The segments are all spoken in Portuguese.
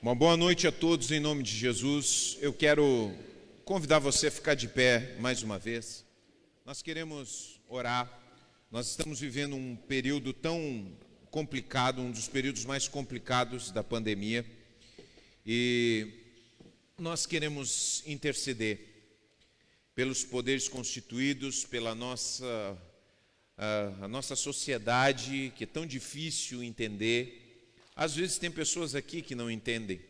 Uma boa noite a todos em nome de Jesus. Eu quero convidar você a ficar de pé mais uma vez. Nós queremos orar. Nós estamos vivendo um período tão complicado, um dos períodos mais complicados da pandemia. E nós queremos interceder pelos poderes constituídos, pela a nossa sociedade, que é tão difícil entender. Às vezes tem pessoas aqui que não entendem,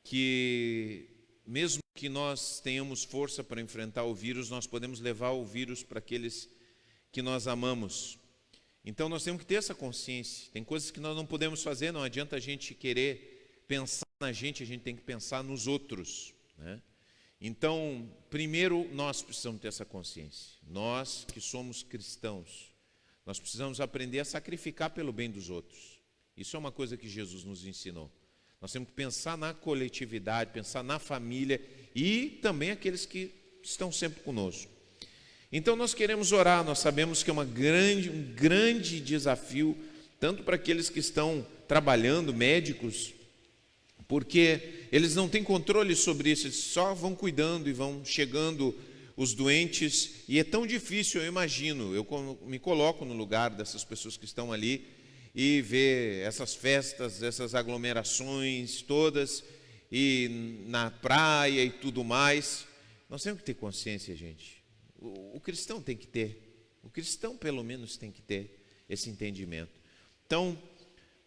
que mesmo que nós tenhamos força para enfrentar o vírus, nós podemos levar o vírus para aqueles que nós amamos. Então nós temos que ter essa consciência. Tem coisas que nós não podemos fazer, não adianta a gente querer pensar na gente, a gente tem que pensar nos outros, né? Então, primeiro nós precisamos ter essa consciência. Nós que somos cristãos, nós precisamos aprender a sacrificar pelo bem dos outros. Isso é uma coisa que Jesus nos ensinou. Nós temos que pensar na coletividade, pensar na família e também aqueles que estão sempre conosco. Então nós queremos orar, nós sabemos que é um grande desafio, tanto para aqueles que estão trabalhando, médicos, porque eles não têm controle sobre isso, eles só vão cuidando e vão chegando os doentes, e é tão difícil, eu imagino, eu me coloco no lugar dessas pessoas que estão ali, e ver essas festas, essas aglomerações todas, e na praia e tudo mais. Nós temos que ter consciência, gente. O cristão tem que ter, o cristão pelo menos tem que ter esse entendimento. Então,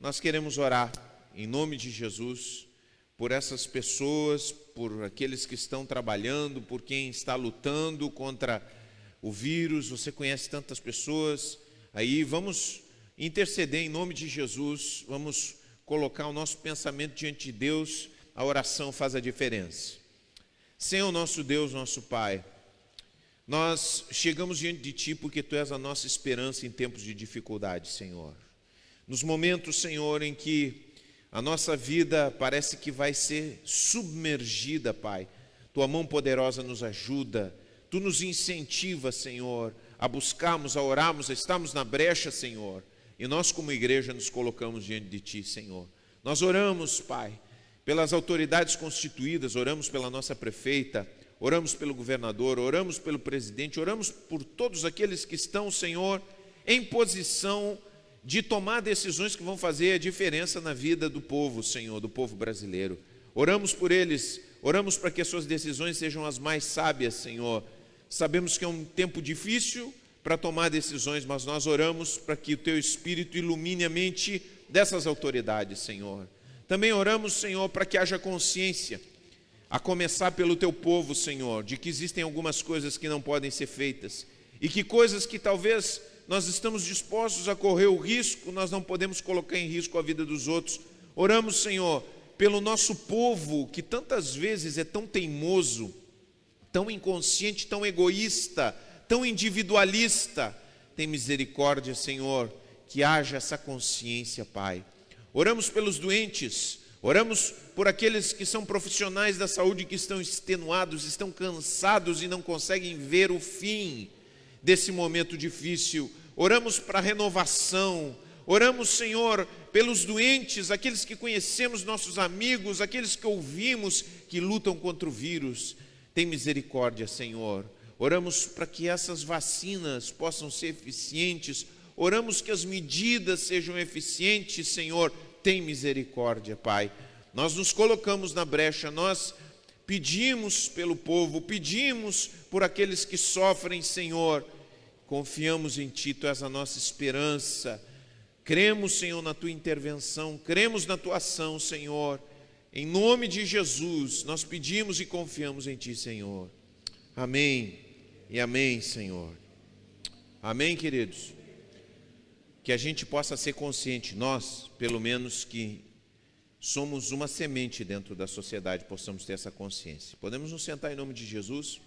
nós queremos orar em nome de Jesus, por essas pessoas, por aqueles que estão trabalhando, por quem está lutando contra o vírus. Você conhece tantas pessoas aí, vamos interceder em nome de Jesus, vamos colocar o nosso pensamento diante de Deus. A oração faz a diferença. Senhor nosso Deus, nosso Pai, nós chegamos diante de Ti porque Tu és a nossa esperança em tempos de dificuldade, Senhor. Nos momentos, Senhor, em que a nossa vida parece que vai ser submergida, Pai, Tua mão poderosa nos ajuda, Tu nos incentiva, Senhor, a buscarmos, a orarmos, a estarmos na brecha, Senhor. E nós como igreja nos colocamos diante de Ti, Senhor. Nós oramos, Pai, pelas autoridades constituídas, oramos pela nossa prefeita, oramos pelo governador, oramos pelo presidente, oramos por todos aqueles que estão, Senhor, em posição de tomar decisões que vão fazer a diferença na vida do povo, Senhor, do povo brasileiro. Oramos por eles, oramos para que as suas decisões sejam as mais sábias, Senhor. Sabemos que é um tempo difícil para tomar decisões, mas nós oramos para que o Teu Espírito ilumine a mente dessas autoridades, Senhor. Também oramos, Senhor, para que haja consciência, a começar pelo Teu povo, Senhor, de que existem algumas coisas que não podem ser feitas e que coisas que talvez nós estamos dispostos a correr o risco, nós não podemos colocar em risco a vida dos outros. Oramos, Senhor, pelo nosso povo que tantas vezes é tão teimoso, tão inconsciente, tão egoísta, tão individualista. Tem misericórdia, Senhor, que haja essa consciência, Pai. Oramos pelos doentes, oramos por aqueles que são profissionais da saúde, que estão extenuados, estão cansados e não conseguem ver o fim desse momento difícil. Oramos para a renovação, oramos, Senhor, pelos doentes, aqueles que conhecemos, nossos amigos, aqueles que ouvimos, que lutam contra o vírus. Tem misericórdia, Senhor. Oramos para que essas vacinas possam ser eficientes, oramos que as medidas sejam eficientes, Senhor. Tem misericórdia, Pai. Nós nos colocamos na brecha, nós pedimos pelo povo, pedimos por aqueles que sofrem, Senhor. Confiamos em Ti, Tu és a nossa esperança. Cremos, Senhor, na Tua intervenção, cremos na Tua ação, Senhor. Em nome de Jesus, nós pedimos e confiamos em Ti, Senhor. Amém e amém, Senhor. Amém, queridos? Que a gente possa ser consciente, nós, pelo menos que somos uma semente dentro da sociedade, possamos ter essa consciência. Podemos nos sentar em nome de Jesus?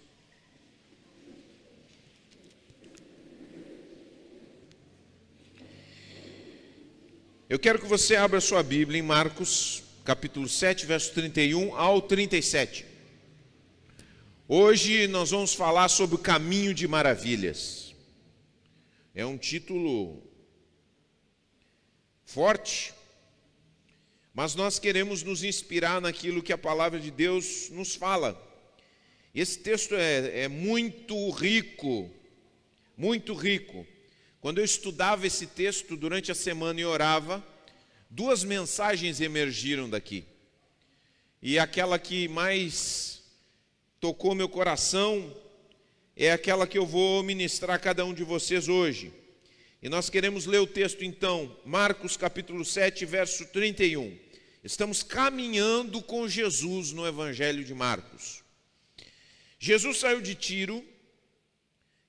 Eu quero que você abra sua Bíblia em Marcos, capítulo 7, verso 31 ao 37. Hoje nós vamos falar sobre o caminho de maravilhas. É um título forte, mas nós queremos nos inspirar naquilo que a palavra de Deus nos fala. Esse texto é muito rico, muito rico. Quando eu estudava esse texto durante a semana e orava, duas mensagens emergiram daqui. E aquela que mais tocou meu coração é aquela que eu vou ministrar a cada um de vocês hoje. E nós queremos ler o texto então, Marcos capítulo 7, verso 31. Estamos caminhando com Jesus no Evangelho de Marcos. Jesus saiu de Tiro,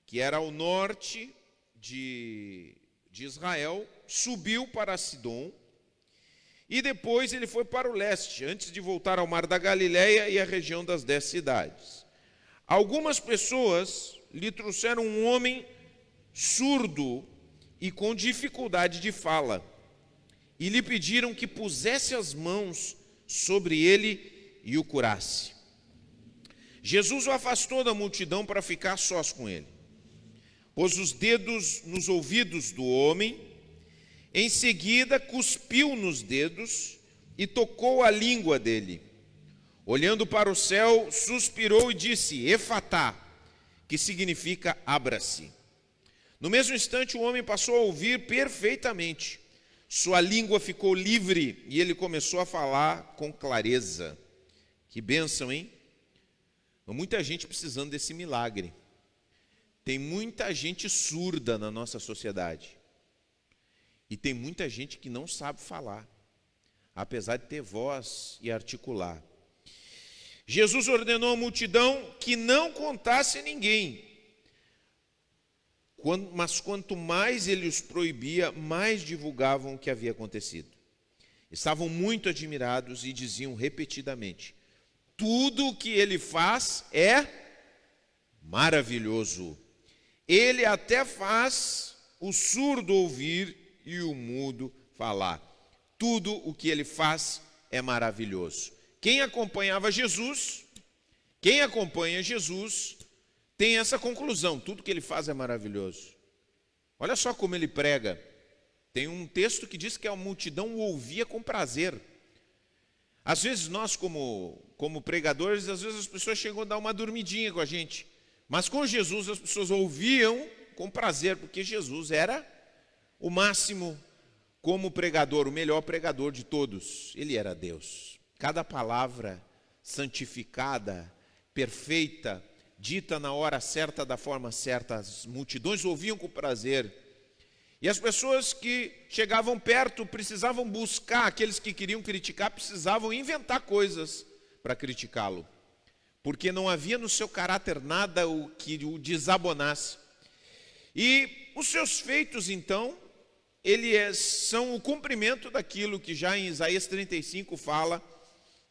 que era ao norte de Israel, subiu para Sidom, e depois ele foi para o leste, antes de voltar ao mar da Galileia e à região das 10 cidades. Algumas pessoas lhe trouxeram um homem surdo e com dificuldade de fala, e lhe pediram que pusesse as mãos sobre ele e o curasse. Jesus o afastou da multidão para ficar sós com ele. Pôs os dedos nos ouvidos do homem, em seguida cuspiu nos dedos e tocou a língua dele. Olhando para o céu, suspirou e disse, Efatá, que significa abra-se. No mesmo instante, o homem passou a ouvir perfeitamente. Sua língua ficou livre e ele começou a falar com clareza. Que bênção, hein? Muita gente precisando desse milagre. Tem muita gente surda na nossa sociedade. E tem muita gente que não sabe falar, apesar de ter voz e articular. Jesus ordenou à multidão que não contasse a ninguém. Mas quanto mais ele os proibia, mais divulgavam o que havia acontecido. Estavam muito admirados e diziam repetidamente, tudo o que ele faz é maravilhoso. Ele até faz o surdo ouvir e o mudo falar. Tudo o que ele faz é maravilhoso. Quem acompanha Jesus tem essa conclusão, tudo que ele faz é maravilhoso. Olha só como ele prega. Tem um texto que diz que a multidão o ouvia com prazer. Às vezes nós, como pregadores, às vezes as pessoas chegam a dar uma dormidinha com a gente. Mas com Jesus as pessoas ouviam com prazer, porque Jesus era o máximo como pregador, o melhor pregador de todos. Ele era Deus. Cada palavra santificada, perfeita, dita na hora certa, da forma certa, as multidões ouviam com prazer. E as pessoas que chegavam perto precisavam buscar, aqueles que queriam criticar, precisavam inventar coisas para criticá-lo. Porque não havia no seu caráter nada o que o desabonasse. E os seus feitos, então, são o cumprimento daquilo que já em Isaías 35 fala,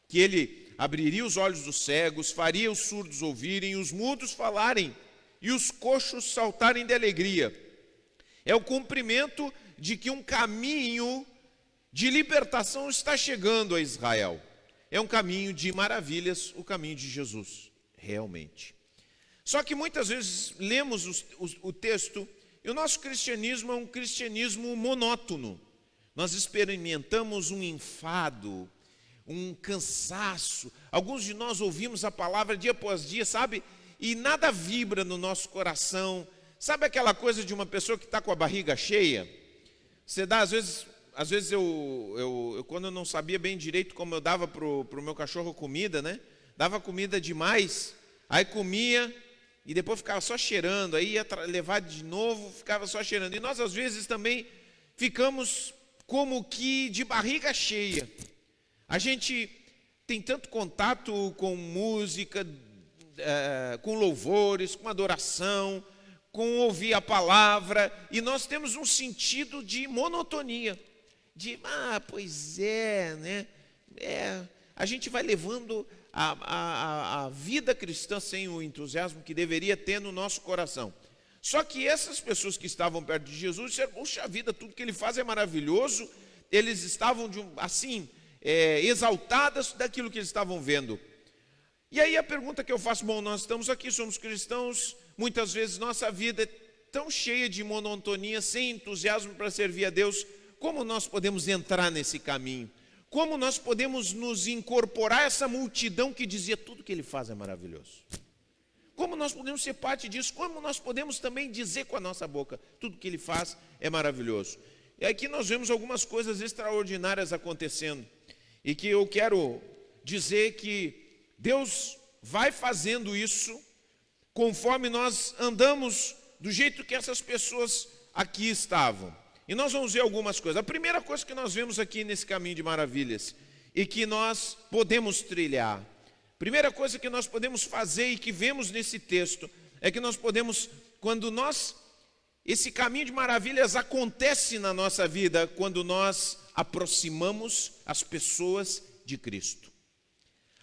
que ele abriria os olhos dos cegos, faria os surdos ouvirem, os mudos falarem e os coxos saltarem de alegria. É o cumprimento de que um caminho de libertação está chegando a Israel. É um caminho de maravilhas, o caminho de Jesus, realmente. Só que muitas vezes lemos o texto e o nosso cristianismo é um cristianismo monótono. Nós experimentamos um enfado, um cansaço. Alguns de nós ouvimos a palavra dia após dia, sabe? E nada vibra no nosso coração. Sabe aquela coisa de uma pessoa que está com a barriga cheia? Você dá, às vezes eu quando eu não sabia bem direito como eu dava pro meu cachorro comida, né? Dava comida demais, aí comia e depois ficava só cheirando, aí ia levar de novo, ficava só cheirando. E nós às vezes também ficamos como que de barriga cheia. A gente tem tanto contato com música, com louvores, com adoração, com ouvir a palavra, e nós temos um sentido de monotonia, de, pois é, né? A gente vai levando a vida cristã sem o entusiasmo que deveria ter no nosso coração. Só que essas pessoas que estavam perto de Jesus disseram, puxa vida, tudo que ele faz é maravilhoso. Eles estavam exaltadas daquilo que eles estavam vendo. E aí a pergunta que eu faço, nós estamos aqui, somos cristãos, muitas vezes nossa vida é tão cheia de monotonia, sem entusiasmo para servir a Deus, como nós podemos entrar nesse caminho? Como nós podemos nos incorporar a essa multidão que dizia tudo que ele faz é maravilhoso? Como nós podemos ser parte disso? Como nós podemos também dizer com a nossa boca tudo que ele faz é maravilhoso? E aqui nós vemos algumas coisas extraordinárias acontecendo. E que eu quero dizer que Deus vai fazendo isso conforme nós andamos do jeito que essas pessoas aqui estavam. E nós vamos ver algumas coisas. A primeira coisa que nós vemos aqui nesse caminho de maravilhas e que nós podemos trilhar, primeira coisa que nós podemos fazer e que vemos nesse texto é que nós podemos, esse caminho de maravilhas acontece na nossa vida quando nós aproximamos as pessoas de Cristo.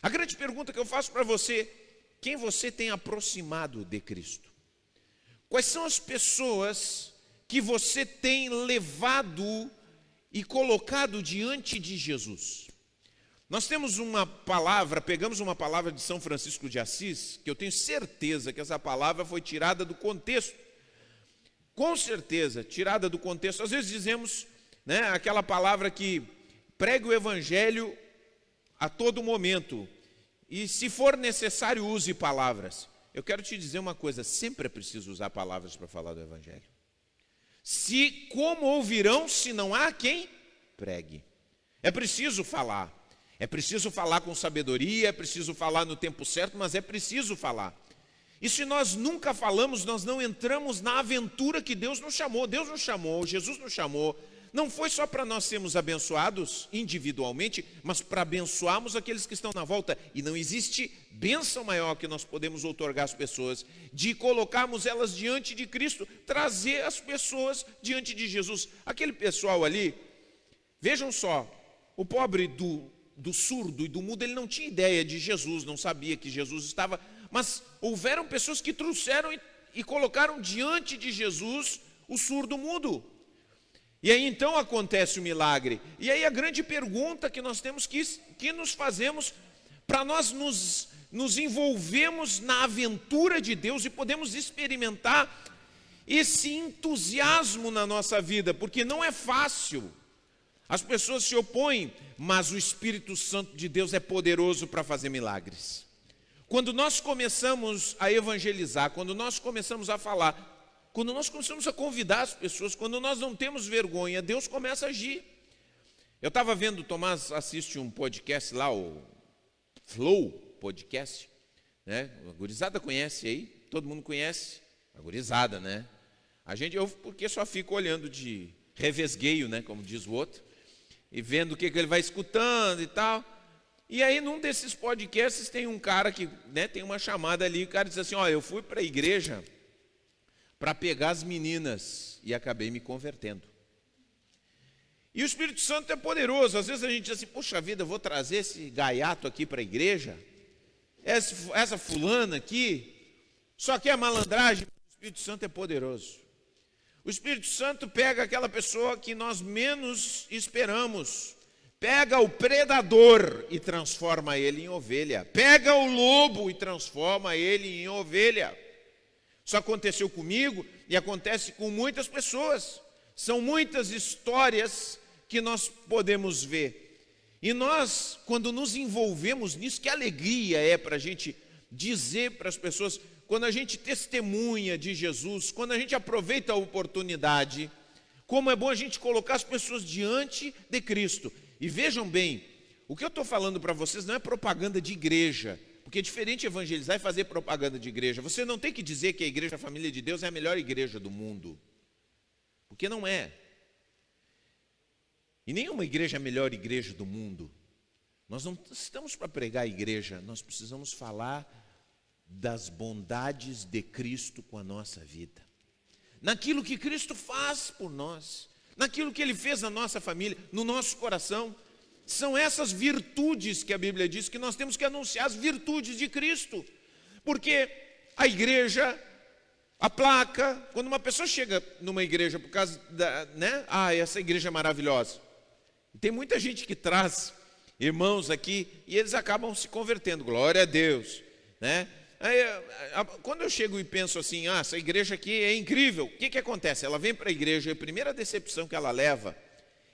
A grande pergunta que eu faço para você: quem você tem aproximado de Cristo? Quais são as pessoas que você tem levado e colocado diante de Jesus? Nós temos pegamos uma palavra de São Francisco de Assis, que eu tenho certeza que essa palavra foi tirada do contexto. Com certeza, tirada do contexto. Às vezes dizemos, aquela palavra que prega o evangelho a todo momento. E se for necessário, use palavras. Eu quero te dizer uma coisa, sempre é preciso usar palavras para falar do evangelho. Como ouvirão se não há quem pregue? É preciso falar. É preciso falar com sabedoria, é preciso falar no tempo certo, mas é preciso falar. E se nós nunca falamos, nós não entramos na aventura que Deus nos chamou. Deus nos chamou, Jesus nos chamou. Não foi só para nós sermos abençoados individualmente, mas para abençoarmos aqueles que estão na volta. E não existe bênção maior que nós podemos outorgar às pessoas, de colocarmos elas diante de Cristo, trazer as pessoas diante de Jesus. Aquele pessoal ali, vejam só, o pobre do surdo e do mudo, ele não tinha ideia de Jesus, não sabia que Jesus estava, mas houveram pessoas que trouxeram e colocaram diante de Jesus o surdo mudo. E aí então acontece o milagre. E aí a grande pergunta que nós temos que nos fazemos, para nós nos envolvermos na aventura de Deus e podemos experimentar esse entusiasmo na nossa vida, porque não é fácil. As pessoas se opõem, mas o Espírito Santo de Deus é poderoso para fazer milagres. Quando nós começamos a evangelizar, quando nós começamos a falar, quando nós começamos a convidar as pessoas, quando nós não temos vergonha, Deus começa a agir. Eu estava vendo, o Tomás assiste um podcast lá, o Flow Podcast, né? A gurizada conhece aí, todo mundo conhece, a gurizada, né? Eu porque só fico olhando de revesgueio, né? Como diz o outro, e vendo o que ele vai escutando e tal. E aí num desses podcasts tem um cara que, tem uma chamada ali, o cara diz assim: eu fui para a igreja para pegar as meninas e acabei me convertendo. E o Espírito Santo é poderoso. Às vezes a gente diz assim: puxa vida, eu vou trazer esse gaiato aqui para a igreja, essa fulana aqui, só que é malandragem. O Espírito Santo é poderoso. O Espírito Santo pega aquela pessoa que nós menos esperamos, pega o predador e transforma ele em ovelha, pega o lobo e transforma ele em ovelha. Isso aconteceu comigo e acontece com muitas pessoas. São muitas histórias que nós podemos ver. E nós, quando nos envolvemos nisso, que alegria é para a gente dizer para as pessoas, quando a gente testemunha de Jesus, quando a gente aproveita a oportunidade, como é bom a gente colocar as pessoas diante de Cristo. E vejam bem, o que eu estou falando para vocês não é propaganda de igreja, porque é diferente evangelizar e fazer propaganda de igreja. Você não tem que dizer que a Igreja Família de Deus é a melhor igreja do mundo, porque não é. E nenhuma igreja é a melhor igreja do mundo. Nós não estamos para pregar a igreja, nós precisamos falar das bondades de Cristo com a nossa vida, naquilo que Cristo faz por nós, naquilo que Ele fez na nossa família, no nosso coração. São essas virtudes que a Bíblia diz que nós temos que anunciar, as virtudes de Cristo. Porque a igreja, a placa, quando uma pessoa chega numa igreja por causa da, essa igreja é maravilhosa. Tem muita gente que traz irmãos aqui e eles acabam se convertendo, glória a Deus, né? Aí, quando eu chego e penso assim, essa igreja aqui é incrível, o que acontece? Ela vem para a igreja e a primeira decepção que ela leva,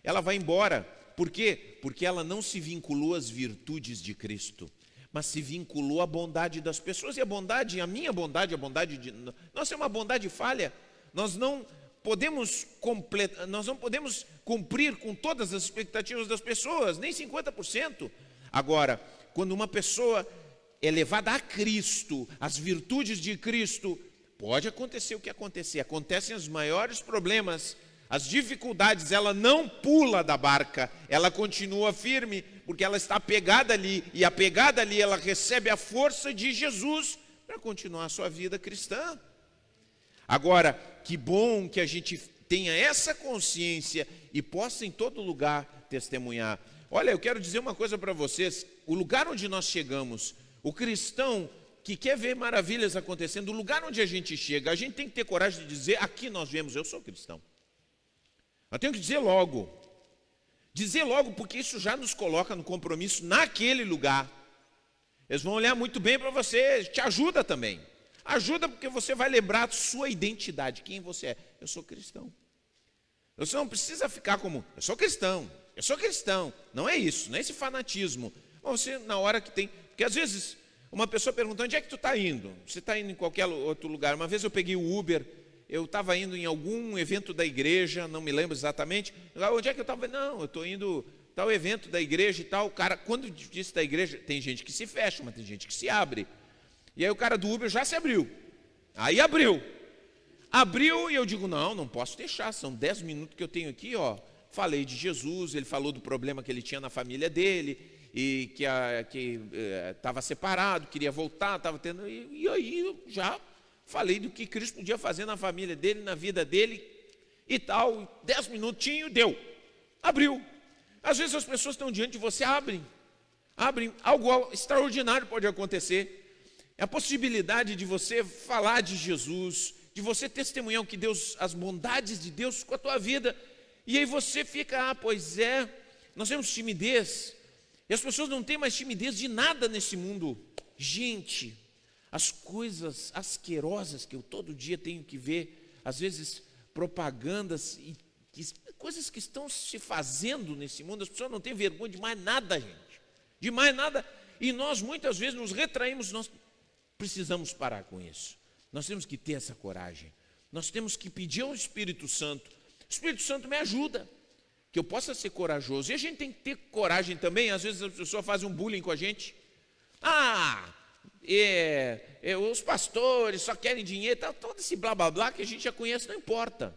ela vai embora por quê? Porque ela não se vinculou às virtudes de Cristo, mas se vinculou à bondade das pessoas. E a bondade, a minha bondade, a bondade de... Nossa, é uma bondade falha. Nós não podemos cumprir com todas as expectativas das pessoas, nem 50%. Agora, quando uma pessoa é levada a Cristo, às virtudes de Cristo, pode acontecer o que acontecer. Acontecem os maiores problemas, as dificuldades, ela não pula da barca, ela continua firme, porque ela está apegada ali, e apegada ali ela recebe a força de Jesus para continuar a sua vida cristã. Agora, que bom que a gente tenha essa consciência e possa em todo lugar testemunhar. Olha, eu quero dizer uma coisa para vocês, o lugar onde nós chegamos, o cristão que quer ver maravilhas acontecendo, o lugar onde a gente chega, a gente tem que ter coragem de dizer, aqui nós vemos, eu sou cristão. Eu tenho que dizer logo, porque isso já nos coloca no compromisso naquele lugar. Eles vão olhar muito bem para você, te ajuda também. Ajuda porque você vai lembrar a sua identidade, quem você é. Eu sou cristão. Você não precisa ficar como, eu sou cristão. Não é isso, não é esse fanatismo. Mas você, na hora que tem, porque às vezes uma pessoa pergunta, onde é que tu está indo? Você está indo em qualquer outro lugar. Uma vez eu peguei o Uber, eu estava indo em algum evento da igreja, não me lembro exatamente. Onde é que eu estava? Não, eu estou indo tal evento da igreja e tal. O cara, quando disse da igreja, tem gente que se fecha, mas tem gente que se abre. E aí o cara do Uber já se abriu. Aí abriu e eu digo, não posso deixar, são 10 minutos que eu tenho aqui, ó. Falei de Jesus, ele falou do problema que ele tinha na família dele, e que estava separado, queria voltar, estava tendo... E aí eu já falei do que Cristo podia fazer na família dele, na vida dele e tal. 10 minutinhos, deu. Abriu. Às vezes as pessoas estão diante de você, abrem. Algo extraordinário pode acontecer. É a possibilidade de você falar de Jesus, de você testemunhar o que Deus, as bondades de Deus com a tua vida. E aí você fica, pois é, nós temos timidez. E as pessoas não têm mais timidez de nada nesse mundo. Gente, as coisas asquerosas que eu todo dia tenho que ver, às vezes propagandas e coisas que estão se fazendo nesse mundo, as pessoas não têm vergonha de mais nada, gente. De mais nada. E nós muitas vezes nos retraímos, nós precisamos parar com isso. Nós temos que ter essa coragem. Nós temos que pedir ao Espírito Santo. O Espírito Santo me ajuda, que eu possa ser corajoso. E a gente tem que ter coragem também. Às vezes as pessoas fazem um bullying com a gente. Os pastores só querem dinheiro, todo esse blá blá blá que a gente já conhece, não importa.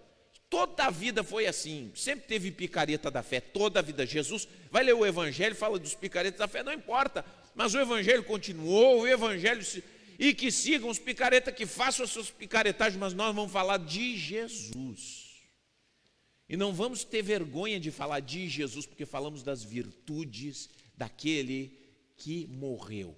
Toda a vida foi assim, sempre teve picareta da fé, toda a vida. Jesus vai ler o Evangelho, fala dos picaretas da fé, não importa, mas o Evangelho continuou, o Evangelho, e que sigam os picaretas, que façam as suas picaretagens, mas nós vamos falar de Jesus. E não vamos ter vergonha de falar de Jesus, porque falamos das virtudes daquele que morreu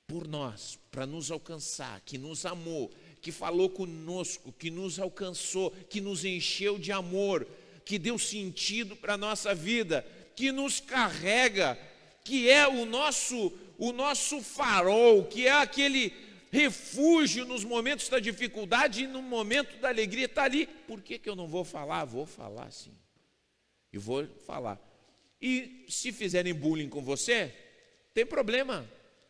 por nós, para nos alcançar, que nos amou, que falou conosco, que nos alcançou, que nos encheu de amor, que deu sentido para a nossa vida, que nos carrega, que é o nosso farol, que é aquele refúgio nos momentos da dificuldade e no momento da alegria, está ali. Por que eu não vou falar? Vou falar sim. E vou falar. E se fizerem bullying com você, tem problema.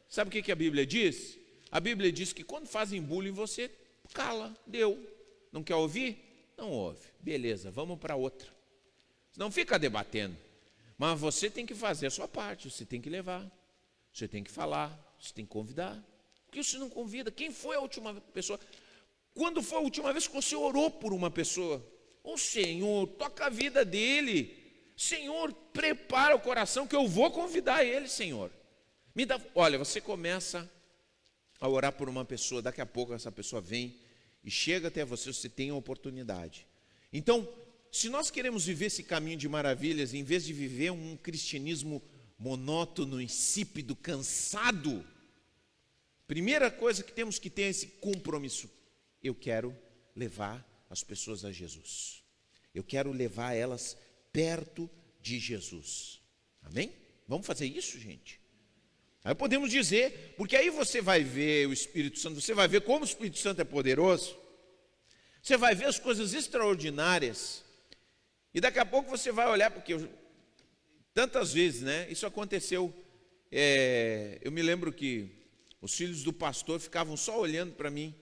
Sabe o que a Bíblia diz? A Bíblia diz que quando fazem bullying, você cala, deu. Não quer ouvir? Não ouve. Beleza, vamos para outra. Não fica debatendo. Mas você tem que fazer a sua parte, você tem que levar, você tem que falar, você tem que convidar. Porque você não convida. Quem foi a última pessoa? Quando foi a última vez que você orou por uma pessoa? Senhor, toca a vida dele. Senhor, prepara o coração que eu vou convidar ele, Senhor. Olha, você começa a orar por uma pessoa, daqui a pouco essa pessoa vem e chega até você, você tem a oportunidade. Então, se nós queremos viver esse caminho de maravilhas, em vez de viver um cristianismo monótono, insípido, cansado, primeira coisa que temos que ter é esse compromisso. Eu quero levar as pessoas a Jesus. Eu quero levar elas perto de Jesus. Amém? Vamos fazer isso, gente? Aí podemos dizer, porque aí você vai ver o Espírito Santo, você vai ver como o Espírito Santo é poderoso, você vai ver as coisas extraordinárias, e daqui a pouco você vai olhar, porque Tantas vezes, né? Isso aconteceu. Eu me lembro que os filhos do pastor ficavam só olhando para mim.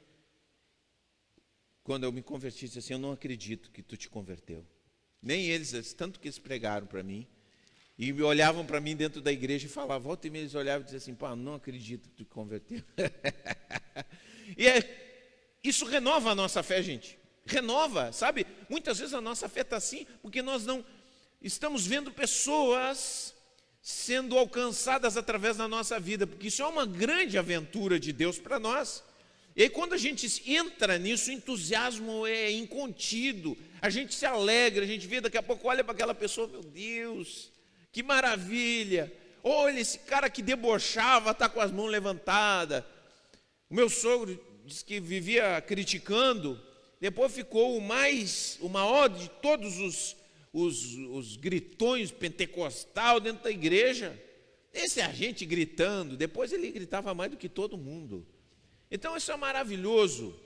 Quando eu me converti, disse assim: eu não acredito que tu te converteu. Nem eles, tanto que eles pregaram para mim. E me olhavam para mim dentro da igreja e falavam, volta e meia eles olhavam e diziam assim: pá, não acredito que tu te converteu. E isso renova a nossa fé, gente. Renova, sabe? Muitas vezes a nossa fé está assim, porque nós não estamos vendo pessoas sendo alcançadas através da nossa vida, porque isso é uma grande aventura de Deus para nós. E aí quando a gente entra nisso, o entusiasmo é incontido, a gente se alegra, a gente vê, daqui a pouco olha para aquela pessoa, meu Deus, que maravilha, olha esse cara que debochava, está com as mãos levantadas. O meu sogro disse que vivia criticando, depois ficou o maior de todos os gritões pentecostal dentro da igreja. Esse é a gente gritando, depois ele gritava mais do que todo mundo. Então isso é maravilhoso,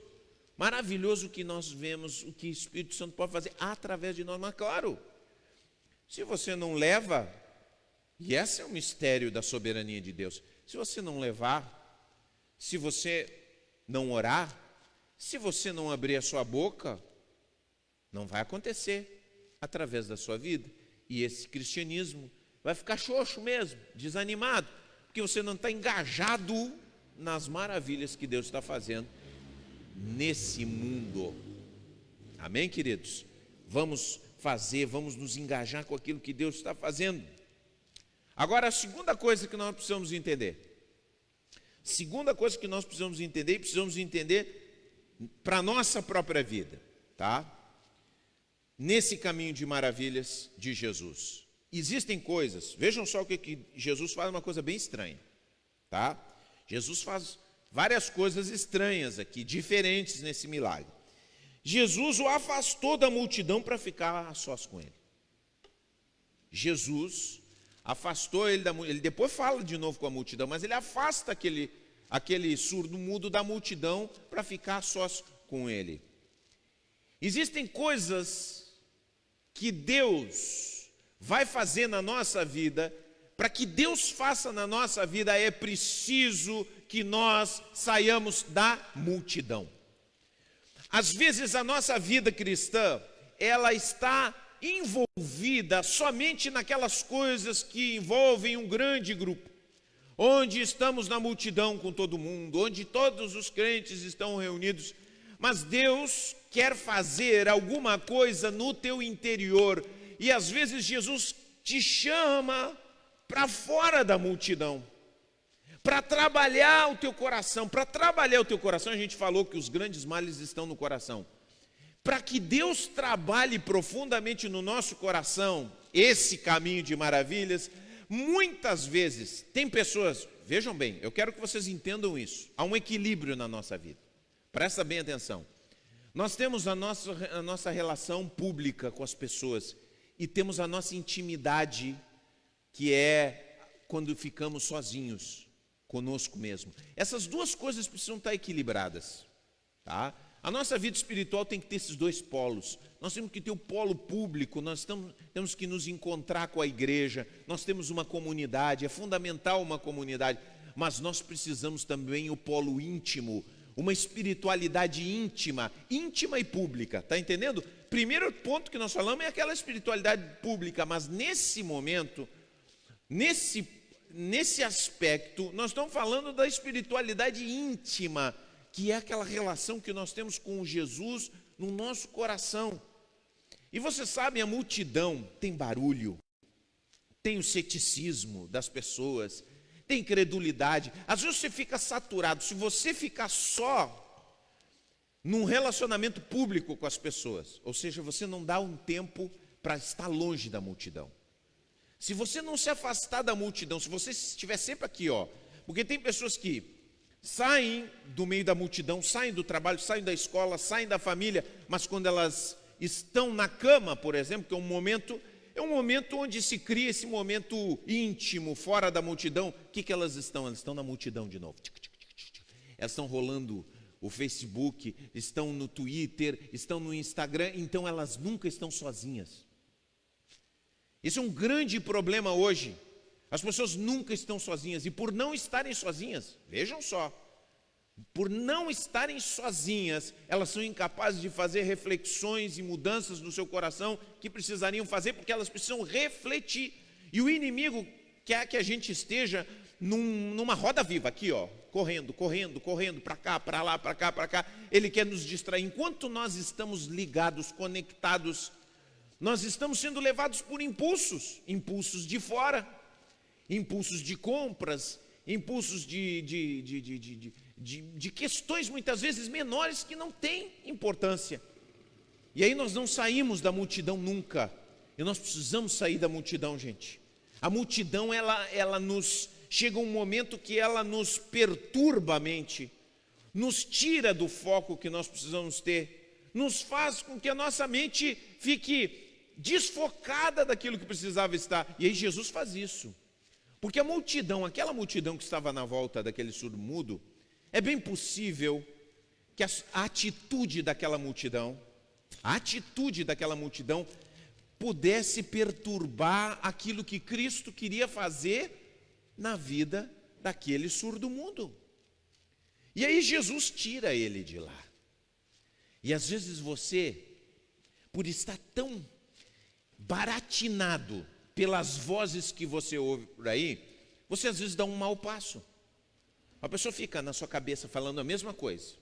maravilhoso que nós vemos o que o Espírito Santo pode fazer através de nós. Mas claro, se você não leva, e esse é o mistério da soberania de Deus, se você não levar, se você não orar, se você não abrir a sua boca, não vai acontecer através da sua vida. E esse cristianismo vai ficar xoxo mesmo, desanimado, porque você não está engajado nas maravilhas que Deus está fazendo nesse mundo. Amém, queridos? Vamos nos engajar com aquilo que Deus está fazendo. Agora, a segunda coisa que nós precisamos entender, e precisamos entender para a nossa própria vida, tá? Nesse caminho de maravilhas de Jesus, existem coisas, vejam só o que Jesus faz, uma coisa bem estranha, tá? Jesus faz várias coisas estranhas aqui, diferentes nesse milagre. Jesus o afastou da multidão para ficar a sós com ele. Jesus afastou ele da multidão, ele depois fala de novo com a multidão, mas ele afasta aquele surdo-mudo da multidão para ficar a sós com ele. Existem coisas que Deus vai fazer na nossa vida. Para que Deus faça na nossa vida, é preciso que nós saiamos da multidão. Às vezes a nossa vida cristã, ela está envolvida somente naquelas coisas que envolvem um grande grupo, onde estamos na multidão com todo mundo, onde todos os crentes estão reunidos, mas Deus quer fazer alguma coisa no teu interior, e às vezes Jesus te chama para fora da multidão, para trabalhar o teu coração. Para trabalhar o teu coração, a gente falou que os grandes males estão no coração. Para que Deus trabalhe profundamente no nosso coração esse caminho de maravilhas, muitas vezes tem pessoas, vejam bem, eu quero que vocês entendam isso, há um equilíbrio na nossa vida, presta bem atenção. Nós temos a nossa relação pública com as pessoas e temos a nossa intimidade, que é quando ficamos sozinhos conosco mesmo. Essas duas coisas precisam estar equilibradas, tá? A nossa vida espiritual tem que ter esses dois polos. Nós temos que ter o polo público, temos que nos encontrar com a igreja, nós temos uma comunidade, é fundamental uma comunidade, mas nós precisamos também o polo íntimo, uma espiritualidade íntima e pública, tá entendendo? Primeiro ponto que nós falamos é aquela espiritualidade pública, mas nesse momento, nesse aspecto, nós estamos falando da espiritualidade íntima, que é aquela relação que nós temos com Jesus no nosso coração. E você sabe, a multidão tem barulho, tem o ceticismo das pessoas, tem incredulidade. Às vezes você fica saturado. Se você ficar só num relacionamento público com as pessoas, ou seja, você não dá um tempo para estar longe da multidão. Se você não se afastar da multidão, se você estiver sempre aqui, ó, porque tem pessoas que saem do meio da multidão, saem do trabalho, saem da escola, saem da família, mas quando elas estão na cama, por exemplo, que é um momento onde se cria esse momento íntimo, fora da multidão, o que elas estão? Elas estão na multidão de novo. Elas estão rolando o Facebook, estão no Twitter, estão no Instagram, então elas nunca estão sozinhas. Esse é um grande problema hoje. As pessoas nunca estão sozinhas, e por não estarem sozinhas, vejam só, por não estarem sozinhas, elas são incapazes de fazer reflexões e mudanças no seu coração que precisariam fazer, porque elas precisam refletir. E o inimigo quer que a gente esteja numa roda viva, aqui ó, correndo, para cá, para lá, para cá, para cá. Ele quer nos distrair. Enquanto nós estamos ligados, conectados, nós estamos sendo levados por impulsos de fora, impulsos de compras, impulsos de questões muitas vezes menores que não têm importância. E aí nós não saímos da multidão nunca. E nós precisamos sair da multidão, gente. A multidão, ela nos... Chega um momento que ela nos perturba a mente, nos tira do foco que nós precisamos ter, nos faz com que a nossa mente fique desfocada daquilo que precisava estar. E aí Jesus faz isso. Porque a multidão, aquela multidão que estava na volta daquele surdo-mudo, é bem possível que a atitude daquela multidão pudesse perturbar aquilo que Cristo queria fazer na vida daquele surdo-mudo. E aí Jesus tira ele de lá. E às vezes você, por estar tão baratinado pelas vozes que você ouve por aí, você às vezes dá um mau passo. A pessoa fica na sua cabeça falando a mesma coisa,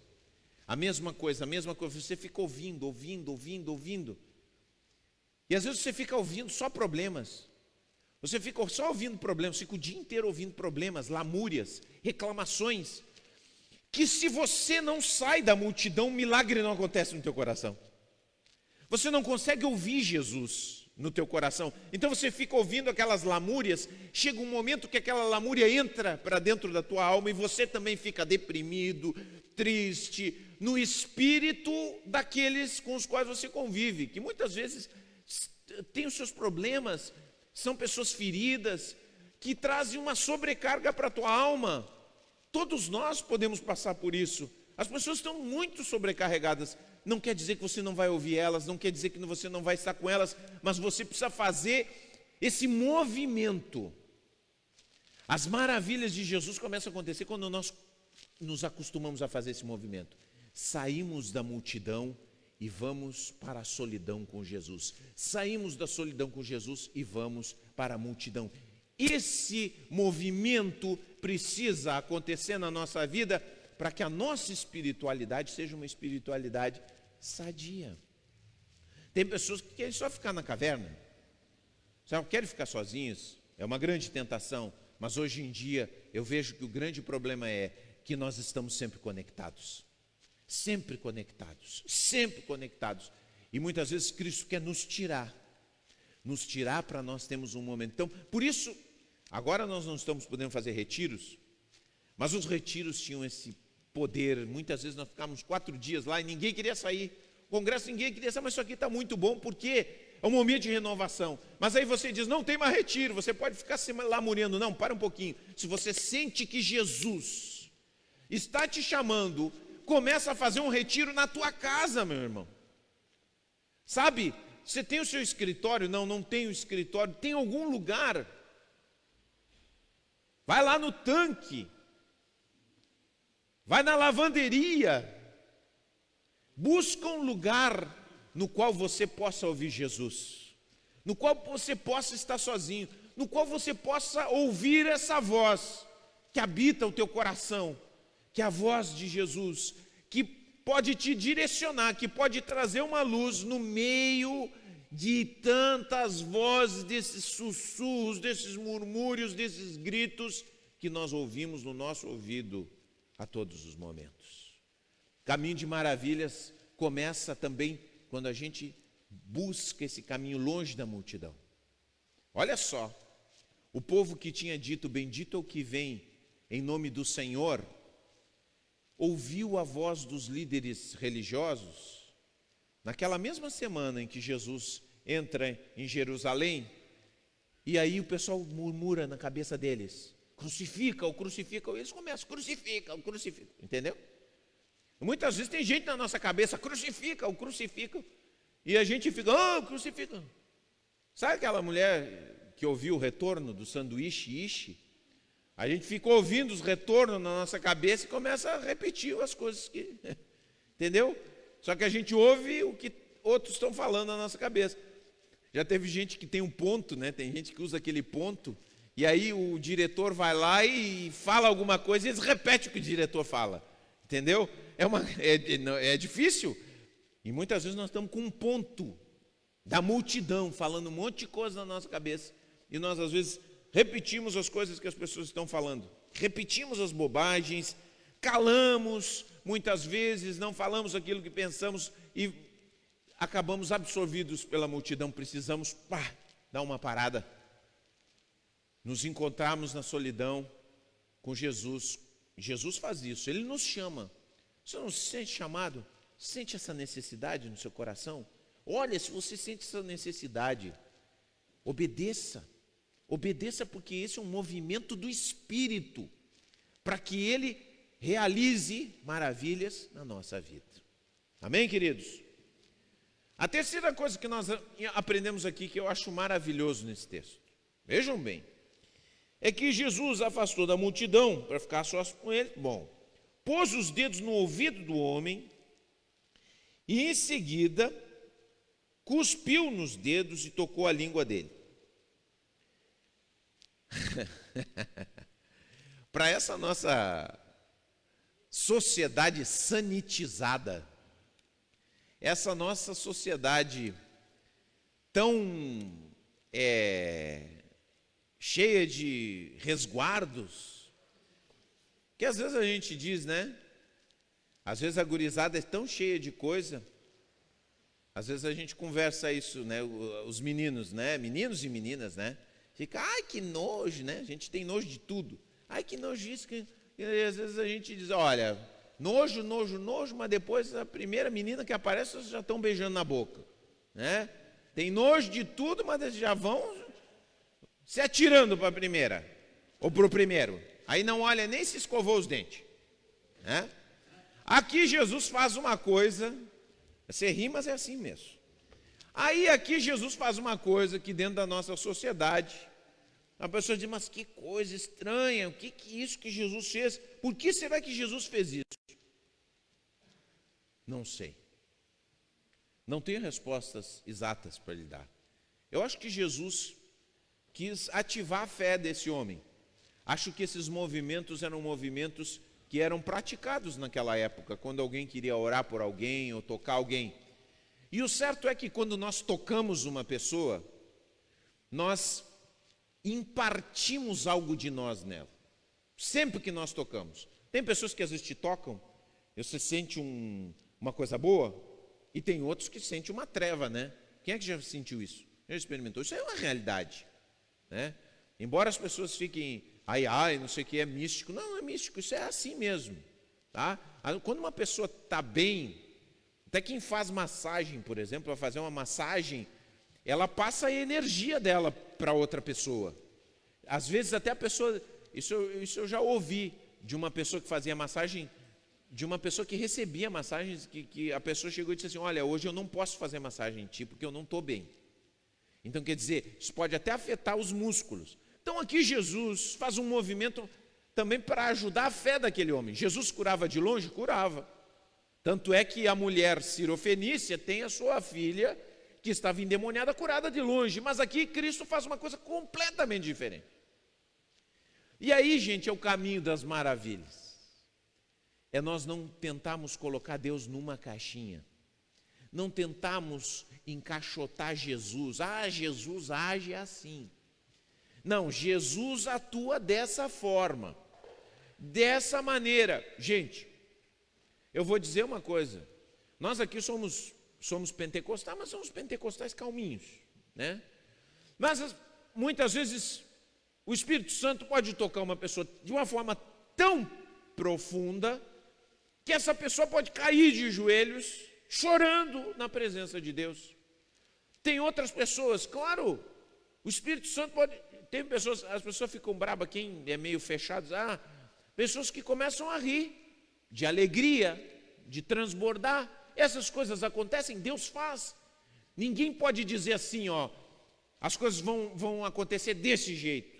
você fica ouvindo. E às vezes você fica ouvindo só problemas. Você fica só ouvindo problemas, fica o dia inteiro ouvindo problemas, lamúrias, reclamações, que se você não sai da multidão, um milagre não acontece no teu coração. Você não consegue ouvir Jesus no teu coração. Então você fica ouvindo aquelas lamúrias, chega um momento que aquela lamúria entra para dentro da tua alma e você também fica deprimido, triste, no espírito daqueles com os quais você convive, que muitas vezes têm os seus problemas, são pessoas feridas, que trazem uma sobrecarga para a tua alma. Todos nós podemos passar por isso. As pessoas estão muito sobrecarregadas. Não quer dizer que você não vai ouvir elas, não quer dizer que você não vai estar com elas, mas você precisa fazer esse movimento. As maravilhas de Jesus começam a acontecer quando nós nos acostumamos a fazer esse movimento. Saímos da multidão e vamos para a solidão com Jesus. Saímos da solidão com Jesus e vamos para a multidão. Esse movimento precisa acontecer na nossa vida para que a nossa espiritualidade seja uma espiritualidade sadia. Tem pessoas que querem só ficar na caverna, só querem ficar sozinhos, é uma grande tentação, mas hoje em dia eu vejo que o grande problema é que nós estamos sempre conectados. Sempre conectados, e muitas vezes Cristo quer nos tirar para nós termos um momento. Então, por isso, agora nós não estamos podendo fazer retiros, mas os retiros tinham esse poder. Muitas vezes nós ficávamos 4 dias lá e ninguém queria sair, congresso ninguém queria sair, mas isso aqui está muito bom, porque é um momento de renovação. Mas aí você diz, não tem mais retiro, você pode ficar lá morando. Não, para um pouquinho. Se você sente que Jesus está te chamando, começa a fazer um retiro na tua casa, meu irmão. Sabe, você tem o seu escritório? Não tem o escritório. Tem algum lugar? Vai lá no tanque. Vai na lavanderia. Busca um lugar no qual você possa ouvir Jesus. No qual você possa estar sozinho. No qual você possa ouvir essa voz que habita o teu coração. Que é a voz de Jesus, que pode te direcionar, que pode trazer uma luz no meio de tantas vozes, desses sussurros, desses murmúrios, desses gritos que nós ouvimos no nosso ouvido a todos os momentos. Caminho de maravilhas começa também quando a gente busca esse caminho longe da multidão. Olha só, o povo que tinha dito, bendito é o que vem em nome do Senhor, ouviu a voz dos líderes religiosos, naquela mesma semana em que Jesus entra em Jerusalém, e aí o pessoal murmura na cabeça deles, crucifica, eles começam, crucifica, entendeu? Muitas vezes tem gente na nossa cabeça, crucifica, e a gente fica, crucifica. Sabe aquela mulher que ouviu o retorno do sanduíche Ishi? A gente fica ouvindo os retornos na nossa cabeça e começa a repetir as coisas que... Entendeu? Só que a gente ouve o que outros estão falando na nossa cabeça. Já teve gente que tem um ponto, né? Tem gente que usa aquele ponto, e aí o diretor vai lá e fala alguma coisa e eles repetem o que o diretor fala. Entendeu? É difícil. E muitas vezes nós estamos com um ponto da multidão, falando um monte de coisa na nossa cabeça. E nós, às vezes, repetimos as coisas que as pessoas estão falando. Repetimos as bobagens, calamos, muitas vezes não falamos aquilo que pensamos e acabamos absorvidos pela multidão. Precisamos dar uma parada. Nos encontrarmos na solidão com Jesus. Jesus faz isso, Ele nos chama. Você não se sente chamado? Sente essa necessidade no seu coração? Olha, se você sente essa necessidade, obedeça. Obedeça, porque esse é um movimento do Espírito, para que Ele realize maravilhas na nossa vida. Amém, queridos? A terceira coisa que nós aprendemos aqui, que eu acho maravilhoso nesse texto, vejam bem, é que Jesus afastou da multidão para ficar sós com ele. Bom, pôs os dedos no ouvido do homem e em seguida cuspiu nos dedos e tocou a língua dele. Para essa nossa sociedade sanitizada, essa nossa sociedade tão cheia de resguardos, que às vezes a gente diz, né? Às vezes a gurizada é tão cheia de coisa, às vezes a gente conversa isso, né? Os meninos, né? Meninos e meninas, né? Fica, ai que nojo, né? A gente tem nojo de tudo. Ai que nojo isso, e às vezes a gente diz, olha, nojo, nojo, nojo, mas depois a primeira menina que aparece, vocês já estão beijando na boca, né? Tem nojo de tudo, mas eles já vão se atirando para a primeira, ou para o primeiro. Aí não olha nem se escovou os dentes, né? Aqui Jesus faz uma coisa, você ri, mas é assim mesmo. Aí aqui Jesus faz uma coisa que dentro da nossa sociedade, a pessoa diz, mas que coisa estranha, o que é isso que Jesus fez? Por que será que Jesus fez isso? Não sei. Não tenho respostas exatas para lhe dar. Eu acho que Jesus quis ativar a fé desse homem. Acho que esses movimentos eram movimentos que eram praticados naquela época, quando alguém queria orar por alguém ou tocar alguém. E o certo é que quando nós tocamos uma pessoa, nós impartimos algo de nós nela. Sempre que nós tocamos. Tem pessoas que às vezes te tocam, você sente uma coisa boa, e tem outros que sentem uma treva, né? Quem é que já sentiu isso? Já experimentou? Isso é uma realidade, né? Embora as pessoas fiquem, ai, não sei o que, é místico. Não é místico, isso é assim mesmo, tá? Quando uma pessoa está bem, até quem faz massagem, por exemplo, vai fazer uma massagem, ela passa a energia dela para outra pessoa. Às vezes até a pessoa, isso eu já ouvi de uma pessoa que fazia massagem, de uma pessoa que recebia massagens, que a pessoa chegou e disse assim, olha, hoje eu não posso fazer massagem em ti, porque eu não estou bem. Então quer dizer, isso pode até afetar os músculos. Então aqui Jesus faz um movimento também para ajudar a fé daquele homem. Jesus curava de longe? Curava. Tanto é que a mulher cirofenícia tem a sua filha que estava endemoniada, curada de longe. Mas aqui Cristo faz uma coisa completamente diferente. E aí, gente, é o caminho das maravilhas. É nós não tentarmos colocar Deus numa caixinha. Não tentarmos encaixotar Jesus. Jesus age assim. Não, Jesus atua dessa forma. Dessa maneira. Gente, eu vou dizer uma coisa. Nós aqui somos pentecostais, mas somos pentecostais calminhos, né? Mas muitas vezes o Espírito Santo pode tocar uma pessoa de uma forma tão profunda que essa pessoa pode cair de joelhos chorando na presença de Deus. Tem outras pessoas, claro, o Espírito Santo pode... Tem pessoas, as pessoas ficam bravas, quem é meio fechado, pessoas que começam a rir, de alegria, de transbordar. Essas coisas acontecem, Deus faz. Ninguém pode dizer assim, As coisas vão acontecer desse jeito.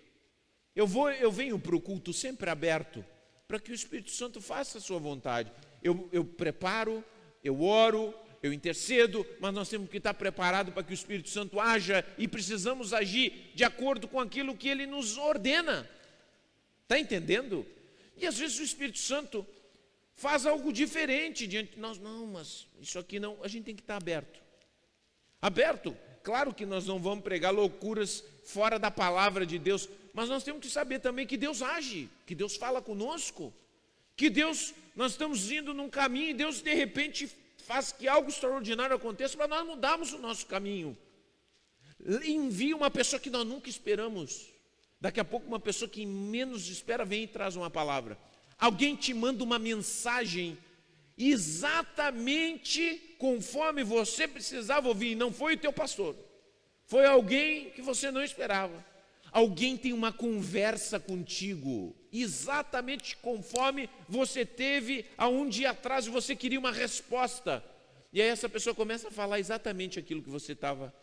Eu venho para o culto sempre aberto, para que o Espírito Santo faça a sua vontade. Eu preparo, eu oro, eu intercedo, mas nós temos que estar preparados para que o Espírito Santo haja e precisamos agir de acordo com aquilo que Ele nos ordena. Está entendendo? E às vezes o Espírito Santo faz algo diferente diante de nós. Não, mas isso aqui não, a gente tem que estar aberto. Aberto, claro que nós não vamos pregar loucuras fora da palavra de Deus, mas nós temos que saber também que Deus age, que Deus fala conosco, que Deus, nós estamos indo num caminho e Deus de repente faz que algo extraordinário aconteça para nós mudarmos o nosso caminho. Envia uma pessoa que nós nunca esperamos. Daqui a pouco uma pessoa que menos espera vem e traz uma palavra. Alguém te manda uma mensagem exatamente conforme você precisava ouvir. Não foi o teu pastor, foi alguém que você não esperava. Alguém tem uma conversa contigo, exatamente conforme você teve há um dia atrás e você queria uma resposta. E aí essa pessoa começa a falar exatamente aquilo que você estava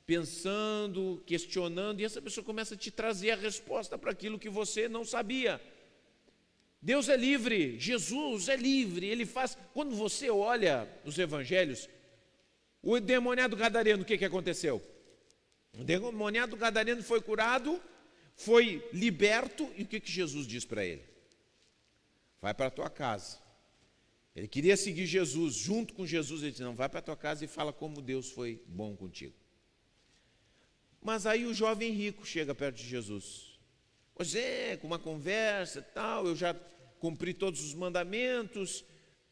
pensando, questionando, e essa pessoa começa a te trazer a resposta para aquilo que você não sabia. Deus é livre, Jesus é livre, Ele faz. Quando você olha os evangelhos, o endemoniado gadareno, o que aconteceu? O endemoniado gadareno foi curado, foi liberto, e o que Jesus diz para ele? Vai para a tua casa. Ele queria seguir Jesus, junto com Jesus, ele disse, não, vai para a tua casa e fala como Deus foi bom contigo. Mas aí o jovem rico chega perto de Jesus. Pois é, com uma conversa e tal, eu já cumpri todos os mandamentos, o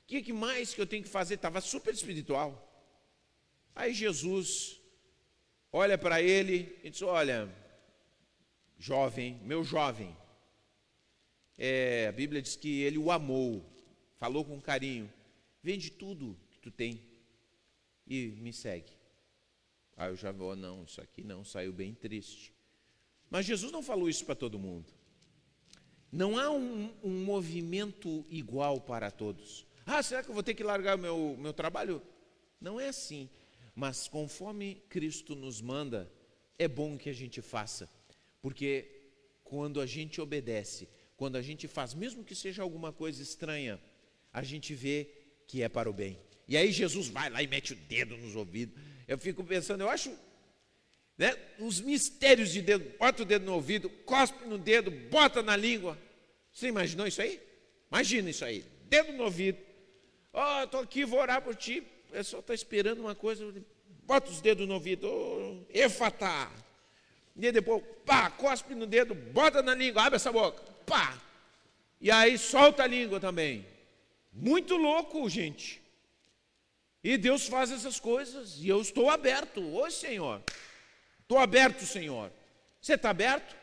que mais que eu tenho que fazer? Estava super espiritual. Aí Jesus olha para ele e diz, olha, jovem, meu jovem, a Bíblia diz que ele o amou, falou com carinho, vende tudo que tu tem e me segue. Aí eu já vou, não, isso aqui não, saiu bem triste. Mas Jesus não falou isso para todo mundo. Não há um movimento igual para todos. Ah, será que eu vou ter que largar o meu trabalho? Não é assim. Mas conforme Cristo nos manda, é bom que a gente faça. Porque quando a gente obedece, quando a gente faz, mesmo que seja alguma coisa estranha, a gente vê que é para o bem. E aí Jesus vai lá e mete o dedo nos ouvidos. Eu fico pensando, eu acho, né, os mistérios de dedo, bota o dedo no ouvido, cospe no dedo, bota na língua. Você imaginou isso aí? Imagina isso aí, dedo no ouvido. Ó, estou aqui, vou orar por ti. O pessoal está esperando uma coisa, bota os dedos no ouvido, efatá. E depois, pá, cospe no dedo, bota na língua, abre essa boca, pá. E aí solta a língua também. Muito louco, gente. E Deus faz essas coisas, e eu estou aberto. Ô Senhor, estou aberto, Senhor. Você está aberto?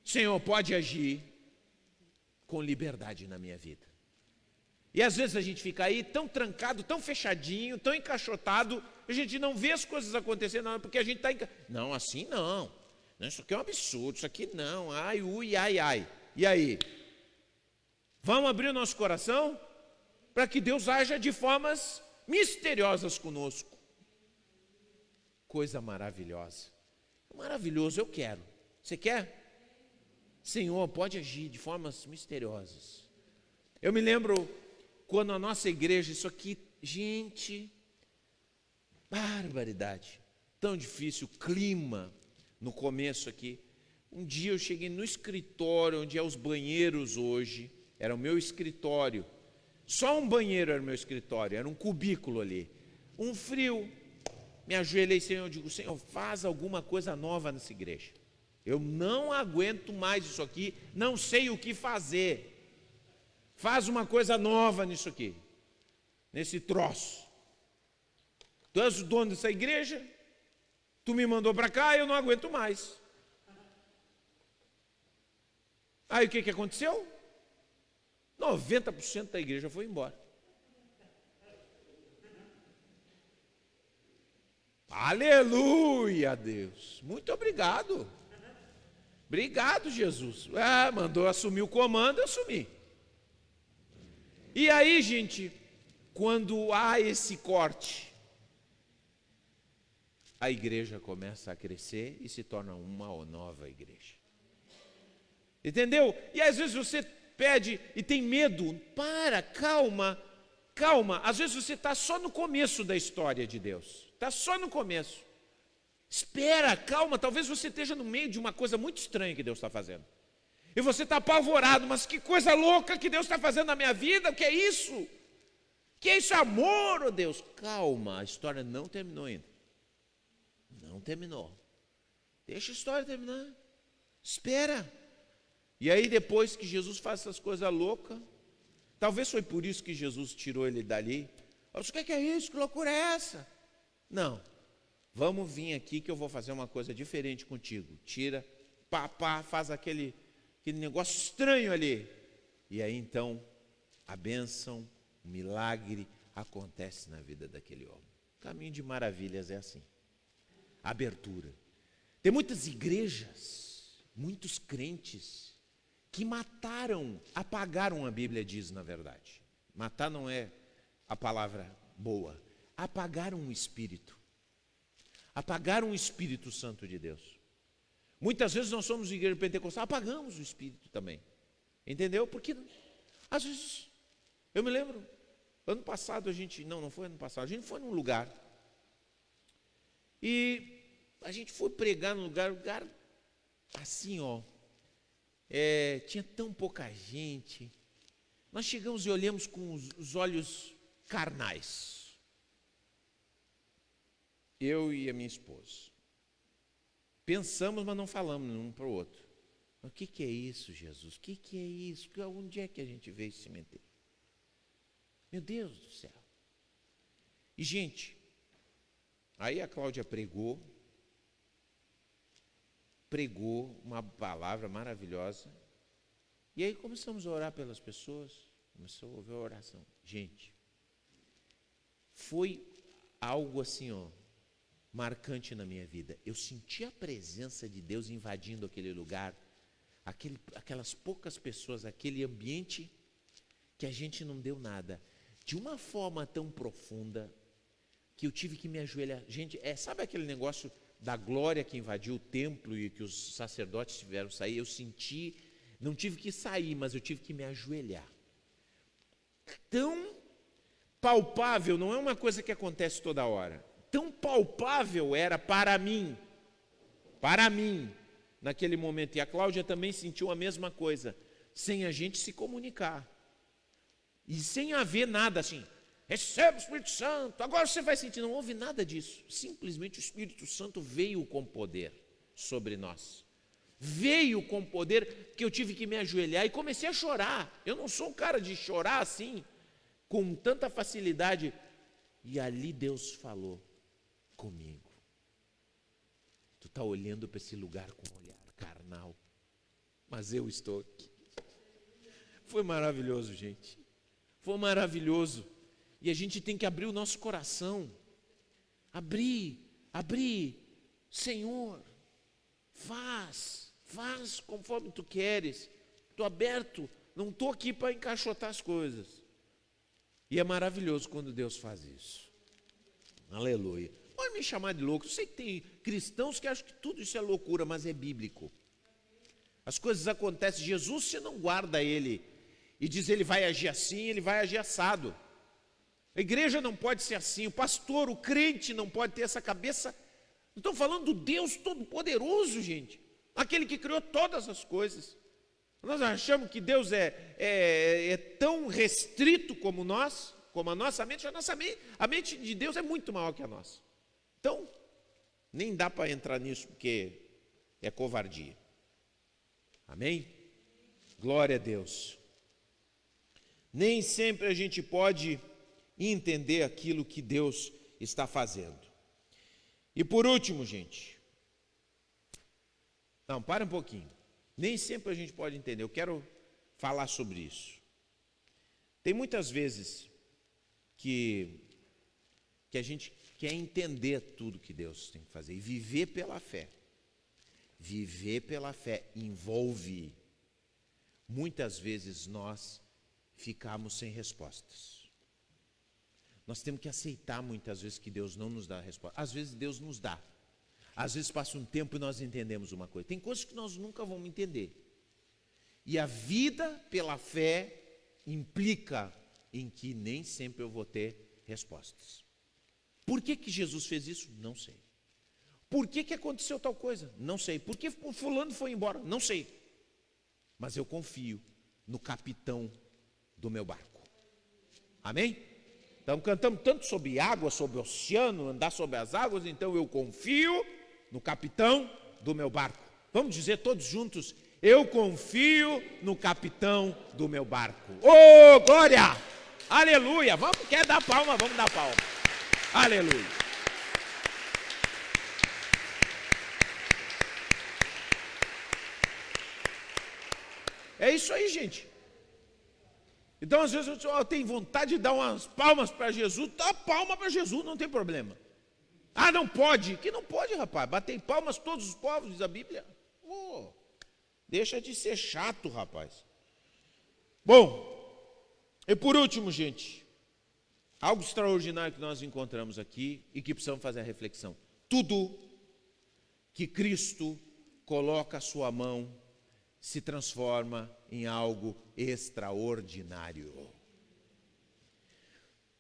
Senhor, pode agir com liberdade na minha vida. E às vezes a gente fica aí tão trancado, tão fechadinho, tão encaixotado, a gente não vê as coisas acontecendo, não, porque a gente está não, assim não. Isso aqui é um absurdo, isso aqui não. Ai, ui, ai, ai. E aí? Vamos abrir o nosso coração para que Deus haja de formas misteriosas conosco. Coisa maravilhosa. Maravilhoso, eu quero. Você quer? Senhor, pode agir de formas misteriosas. Eu me lembro quando a nossa igreja, isso aqui, gente, barbaridade, tão difícil, o clima no começo aqui. Um dia eu cheguei no escritório, onde é os banheiros hoje, era o meu escritório. Só um banheiro era o meu escritório, era um cubículo ali. Um frio. Me ajoelhei, Senhor, eu digo, Senhor, faz alguma coisa nova nessa igreja. Eu não aguento mais isso aqui, não sei o que fazer. Faz uma coisa nova nisso aqui, nesse troço. Tu és o dono dessa igreja, tu me mandou para cá, eu não aguento mais. Aí o que aconteceu? 90% da igreja foi embora. Aleluia, Deus. Muito obrigado. Obrigado, Jesus. Mandou assumir o comando, eu assumi. E aí, gente, quando há esse corte, a igreja começa a crescer e se torna uma nova igreja. Entendeu? E às vezes você pede e tem medo. Calma. Às vezes você está só no começo da história de Deus. Está só no começo. Espera, calma. Talvez você esteja no meio de uma coisa muito estranha que Deus está fazendo. E você está apavorado. Mas que coisa louca que Deus está fazendo na minha vida. O que é isso? Que é isso, amor, oh Deus? Calma, a história não terminou ainda. Não terminou. Deixa a história terminar. Espera. E aí depois que Jesus faz essas coisas loucas, talvez foi por isso que Jesus tirou ele dali. O que é isso? Que loucura é essa? Não. Vamos vir aqui que eu vou fazer uma coisa diferente contigo. Tira, faz aquele negócio estranho ali. E aí então, a bênção, o milagre acontece na vida daquele homem. O caminho de maravilhas é assim. Abertura. Tem muitas igrejas, muitos crentes que apagaram, a Bíblia diz, na verdade. Matar não é a palavra boa. Apagaram o Espírito. Apagaram o Espírito Santo de Deus. Muitas vezes nós somos igreja pentecostal, apagamos o Espírito também. Entendeu? Porque, às vezes, eu me lembro, ano passado não foi ano passado, a gente foi num lugar, e a gente foi pregar num lugar assim, tinha tão pouca gente. Nós chegamos e olhamos com os olhos carnais. Eu e a minha esposa. Pensamos, mas não falamos um para o outro. O que é isso, Jesus? O que é isso? Onde é que a gente veio se meter? Meu Deus do céu. E, gente, aí a Cláudia pregou uma palavra maravilhosa, e aí começamos a orar pelas pessoas, começou a ouvir a oração. Gente, foi algo assim, marcante na minha vida. Eu senti a presença de Deus invadindo aquele lugar, aquelas poucas pessoas, aquele ambiente que a gente não deu nada, de uma forma tão profunda, que eu tive que me ajoelhar. Gente, sabe aquele negócio da glória que invadiu o templo e que os sacerdotes tiveram que sair? Eu senti, não tive que sair, mas eu tive que me ajoelhar. Tão palpável, não é uma coisa que acontece toda hora, tão palpável era para mim, naquele momento. E a Cláudia também sentiu a mesma coisa, sem a gente se comunicar, e sem haver nada assim, recebe o Espírito Santo, agora você vai sentir. Não houve nada disso. Simplesmente o Espírito Santo veio com poder sobre nós. Veio com poder, que eu tive que me ajoelhar e comecei a chorar. Eu não sou um cara de chorar assim, com tanta facilidade. E ali Deus falou comigo. Tu está olhando para esse lugar com um olhar carnal, mas eu estou aqui. Foi maravilhoso, gente. Foi maravilhoso. E a gente tem que abrir o nosso coração. Abrir. Senhor, faz conforme tu queres. Estou aberto, não estou aqui para encaixotar as coisas. E é maravilhoso quando Deus faz isso. Aleluia. Pode me chamar de louco. Eu sei que tem cristãos que acham que tudo isso é loucura, mas é bíblico. As coisas acontecem. Jesus, você não guarda ele e diz ele vai agir assim, ele vai agir assado. A igreja não pode ser assim, o pastor, o crente não pode ter essa cabeça. Estou falando do Deus Todo-Poderoso, gente, aquele que criou todas as coisas. Nós achamos que Deus é tão restrito como nós, como a nossa mente. A mente de Deus é muito maior que a nossa. Então, nem dá para entrar nisso, porque é covardia. Amém? Glória a Deus. Nem sempre a gente pode entender aquilo que Deus está fazendo. E por último, gente, para um pouquinho. Nem sempre a gente pode entender. Eu quero falar sobre isso. Tem muitas vezes que a gente quer entender tudo que Deus tem que fazer e viver pela fé. Viver pela fé envolve, muitas vezes nós ficamos sem respostas. Nós temos que aceitar muitas vezes que Deus não nos dá a resposta. Às vezes Deus nos dá, Às vezes passa um tempo e nós entendemos uma coisa. Tem coisas que nós nunca vamos entender. E a vida pela fé implica em que nem sempre eu vou ter respostas. Por que Jesus fez isso? Não sei. Por que aconteceu tal coisa? Não sei. Por que o fulano foi embora? Não sei. Mas eu confio no capitão do meu barco. Amém? Então cantamos tanto sobre água, sobre o oceano, andar sobre as águas, então eu confio no capitão do meu barco. Vamos dizer todos juntos: eu confio no capitão do meu barco. Oh, glória! Aleluia! Vamos, quer dar palma? Vamos dar palma. Aleluia! É isso aí, gente. Então, às vezes, eu tenho vontade de dar umas palmas para Jesus. Dá palma para Jesus, não tem problema. Ah, não pode? Que não pode, rapaz. Bater palmas todos os povos, diz a Bíblia. Oh, deixa de ser chato, rapaz. Bom, e por último, gente, algo extraordinário que nós encontramos aqui e que precisamos fazer a reflexão. Tudo que Cristo coloca a sua mão se transforma em algo extraordinário.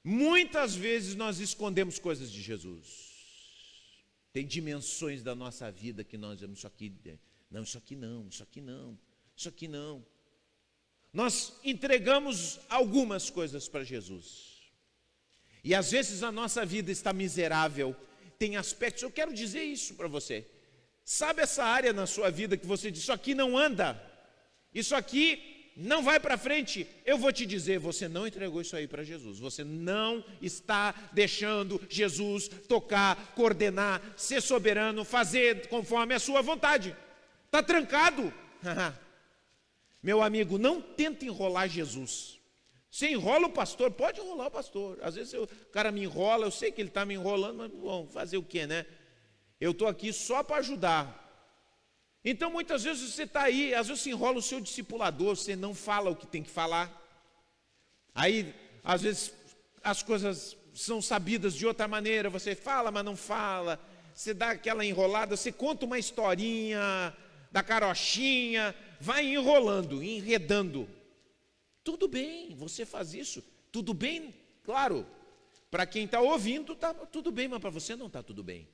Muitas vezes nós escondemos coisas de Jesus. Tem dimensões da nossa vida que nós dizemos: isso aqui não, isso aqui não, isso aqui não, isso aqui não. Nós entregamos algumas coisas para Jesus. E às vezes a nossa vida está miserável. Tem aspectos, eu quero dizer isso para você. Sabe essa área na sua vida que você diz: isso aqui não anda, isso aqui não vai para frente? Eu vou te dizer, você não entregou isso aí para Jesus. Você não está deixando Jesus tocar, coordenar, ser soberano, fazer conforme a sua vontade. Está trancado. Meu amigo, não tenta enrolar Jesus. Você enrola o pastor, pode enrolar o pastor. Às vezes o cara me enrola, eu sei que ele está me enrolando, mas bom, fazer o quê, né? Eu estou aqui só para ajudar. Então, muitas vezes você está aí, às vezes você enrola o seu discipulador, você não fala o que tem que falar. Aí, às vezes, as coisas são sabidas de outra maneira, você fala, mas não fala. Você dá aquela enrolada, você conta uma historinha da carochinha, vai enrolando, enredando. Tudo bem, você faz isso. Tudo bem, claro. Para quem está ouvindo, está tudo bem, mas para você não está tudo bem.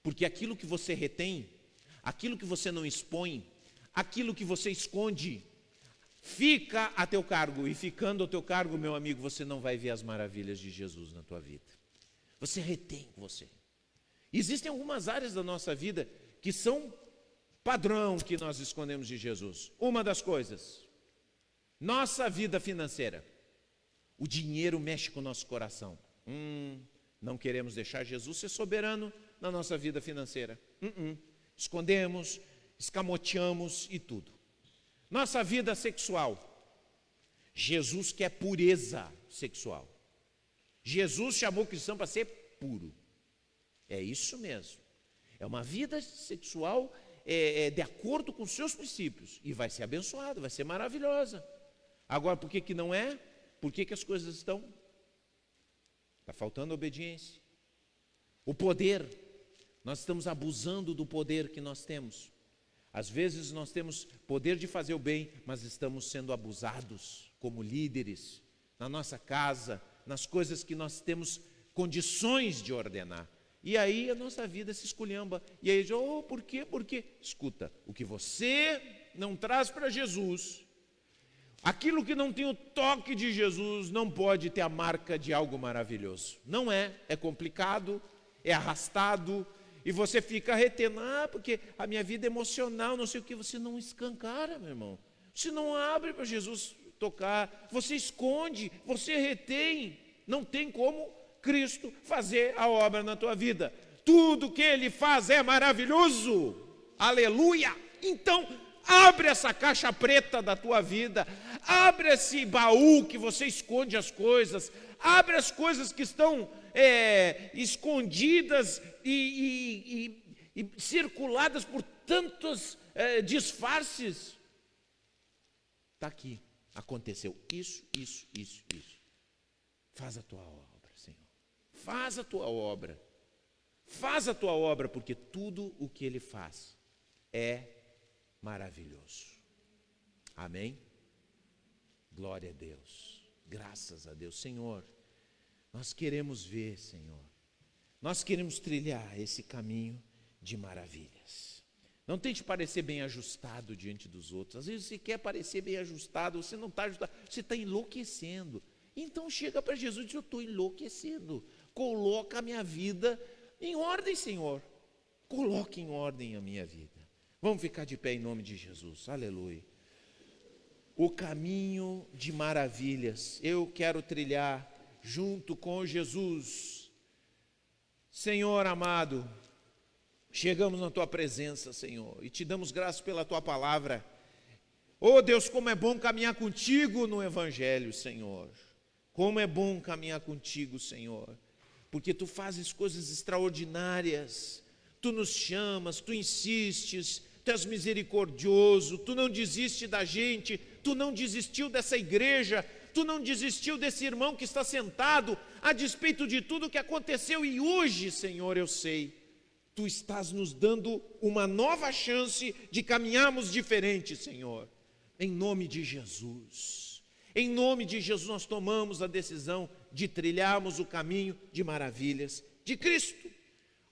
Porque aquilo que você retém, aquilo que você não expõe, aquilo que você esconde, fica a teu cargo. E ficando a teu cargo, meu amigo, você não vai ver as maravilhas de Jesus na tua vida. Você retém você. Existem algumas áreas da nossa vida que são padrão que nós escondemos de Jesus. Uma das coisas, nossa vida financeira. O dinheiro mexe com o nosso coração. Não queremos deixar Jesus ser soberano na nossa vida financeira. Escondemos, escamoteamos e tudo. Nossa vida sexual. Jesus quer pureza sexual. Jesus chamou o cristão para ser puro. É isso mesmo. É uma vida sexual de acordo com os seus princípios. E vai ser abençoada, vai ser maravilhosa. Agora, por que não é? Por que as coisas estão? Está faltando obediência. O poder. Nós estamos abusando do poder que nós temos. Às vezes nós temos poder de fazer o bem, mas estamos sendo abusados como líderes, na nossa casa, nas coisas que nós temos condições de ordenar. E aí a nossa vida se esculhamba. E aí, por quê? Porque, escuta, o que você não traz para Jesus, aquilo que não tem o toque de Jesus, não pode ter a marca de algo maravilhoso. Não é complicado, é arrastado, e você fica retendo, porque a minha vida emocional, não sei o que, você não escancara, meu irmão. Você não abre para Jesus tocar, você esconde, você retém, não tem como Cristo fazer a obra na tua vida. Tudo que Ele faz é maravilhoso, aleluia. Então, abre essa caixa preta da tua vida, abre esse baú que você esconde as coisas, abre as coisas que estão escondidas e circuladas por tantos disfarces. Está aqui, aconteceu isso. Faz a tua obra, Senhor. Faz a tua obra. Faz a tua obra, porque tudo o que Ele faz é maravilhoso. Amém? Glória a Deus. Graças a Deus. Senhor, nós queremos ver, Senhor. Nós queremos trilhar esse caminho de maravilhas. Não tente parecer bem ajustado diante dos outros. Às vezes você quer parecer bem ajustado, você não está ajustado, você está enlouquecendo. Então chega para Jesus e diz: eu estou enlouquecendo. Coloca a minha vida em ordem, Senhor. Coloque em ordem a minha vida. Vamos ficar de pé em nome de Jesus. Aleluia. O caminho de maravilhas. Eu quero trilhar junto com Jesus. Senhor amado, chegamos na tua presença, Senhor, e te damos graças pela tua palavra. Oh Deus, como é bom caminhar contigo no Evangelho, Senhor. Como é bom caminhar contigo, Senhor, porque tu fazes coisas extraordinárias, tu nos chamas, tu insistes, tu és misericordioso, tu não desiste da gente, tu não desistiu dessa igreja, tu não desistiu desse irmão que está sentado, a despeito de tudo que aconteceu, e hoje, Senhor, eu sei, tu estás nos dando uma nova chance de caminharmos diferente, Senhor, em nome de Jesus. Em nome de Jesus nós tomamos a decisão de trilharmos o caminho de maravilhas de Cristo.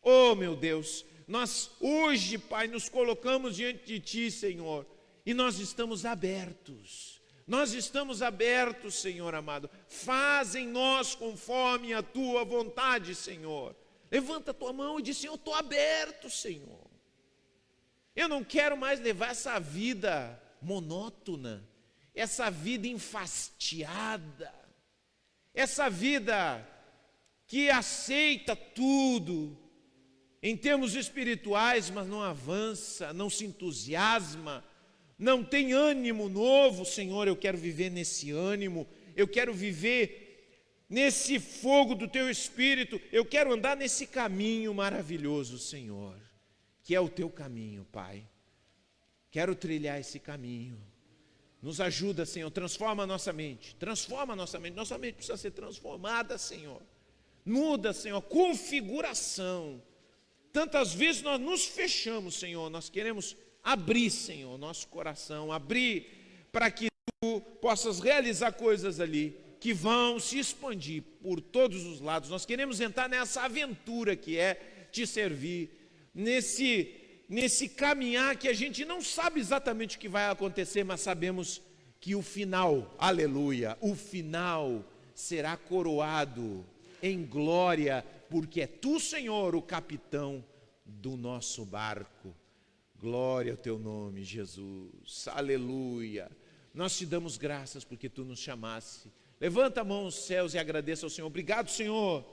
Oh meu Deus, nós hoje, Pai, nos colocamos diante de Ti, Senhor, e nós estamos abertos. Nós estamos abertos, Senhor amado. Faz em nós conforme a Tua vontade, Senhor. Levanta a Tua mão e diz: Senhor, eu estou aberto, Senhor. Eu não quero mais levar essa vida monótona, essa vida enfastiada, essa vida que aceita tudo em termos espirituais, mas não avança, não se entusiasma, não tem ânimo novo. Senhor, eu quero viver nesse ânimo, eu quero viver nesse fogo do Teu Espírito, eu quero andar nesse caminho maravilhoso, Senhor, que é o Teu caminho, Pai. Quero trilhar esse caminho. Nos ajuda, Senhor, transforma a nossa mente, nossa mente precisa ser transformada, Senhor. Muda, Senhor, configuração. Tantas vezes nós nos fechamos, Senhor, nós queremos abrir, Senhor, nosso coração, abrir para que Tu possas realizar coisas ali que vão se expandir por todos os lados. Nós queremos entrar nessa aventura que é Te servir, nesse caminhar que a gente não sabe exatamente o que vai acontecer, mas sabemos que o final, aleluia, o final será coroado em glória, porque é Tu, Senhor, o capitão do nosso barco. Glória ao Teu nome, Jesus, aleluia. Nós Te damos graças porque Tu nos chamaste. Levanta a mão aos céus e agradeça ao Senhor. Obrigado, Senhor,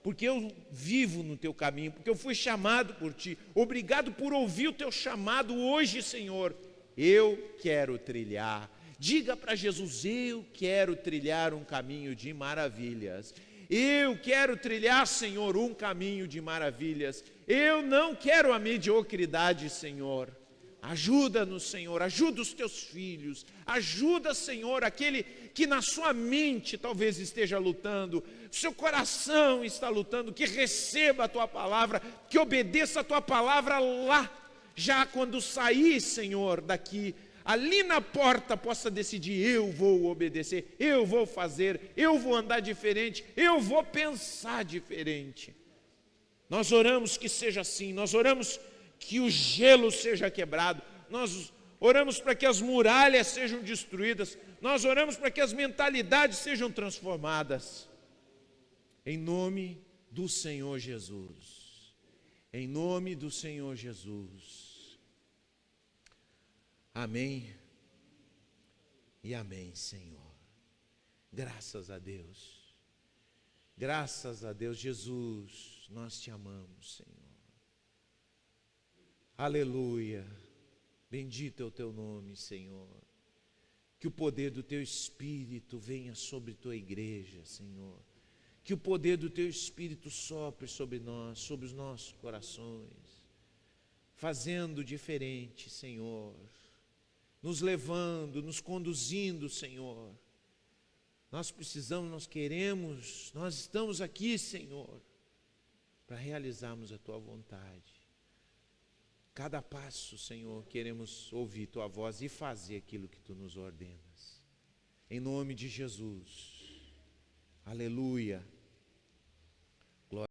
porque eu vivo no Teu caminho, porque eu fui chamado por Ti. Obrigado por ouvir o Teu chamado hoje, Senhor. Eu quero trilhar. Diga para Jesus: eu quero trilhar um caminho de maravilhas. Eu quero trilhar, Senhor, um caminho de maravilhas. Eu não quero a mediocridade, Senhor. Ajuda-nos, Senhor, ajuda os Teus filhos. Ajuda, Senhor, aquele que na sua mente talvez esteja lutando, seu coração está lutando, que receba a Tua palavra, que obedeça a Tua palavra lá, já quando sair, Senhor, daqui, ali na porta possa decidir: eu vou obedecer, eu vou fazer, eu vou andar diferente, eu vou pensar diferente. Nós oramos que seja assim, nós oramos que o gelo seja quebrado, nós oramos para que as muralhas sejam destruídas, nós oramos para que as mentalidades sejam transformadas, em nome do Senhor Jesus, em nome do Senhor Jesus. Amém e amém, Senhor. Graças a Deus, Jesus, nós Te amamos, Senhor. Aleluia, bendito é o Teu nome, Senhor. Que o poder do Teu Espírito venha sobre Tua igreja, Senhor. Que o poder do Teu Espírito sopre sobre nós, sobre os nossos corações, fazendo diferente, Senhor, nos levando, nos conduzindo, Senhor. Nós precisamos, nós queremos, nós estamos aqui, Senhor, para realizarmos a Tua vontade. Cada passo, Senhor, queremos ouvir Tua voz e fazer aquilo que Tu nos ordenas. Em nome de Jesus. Aleluia.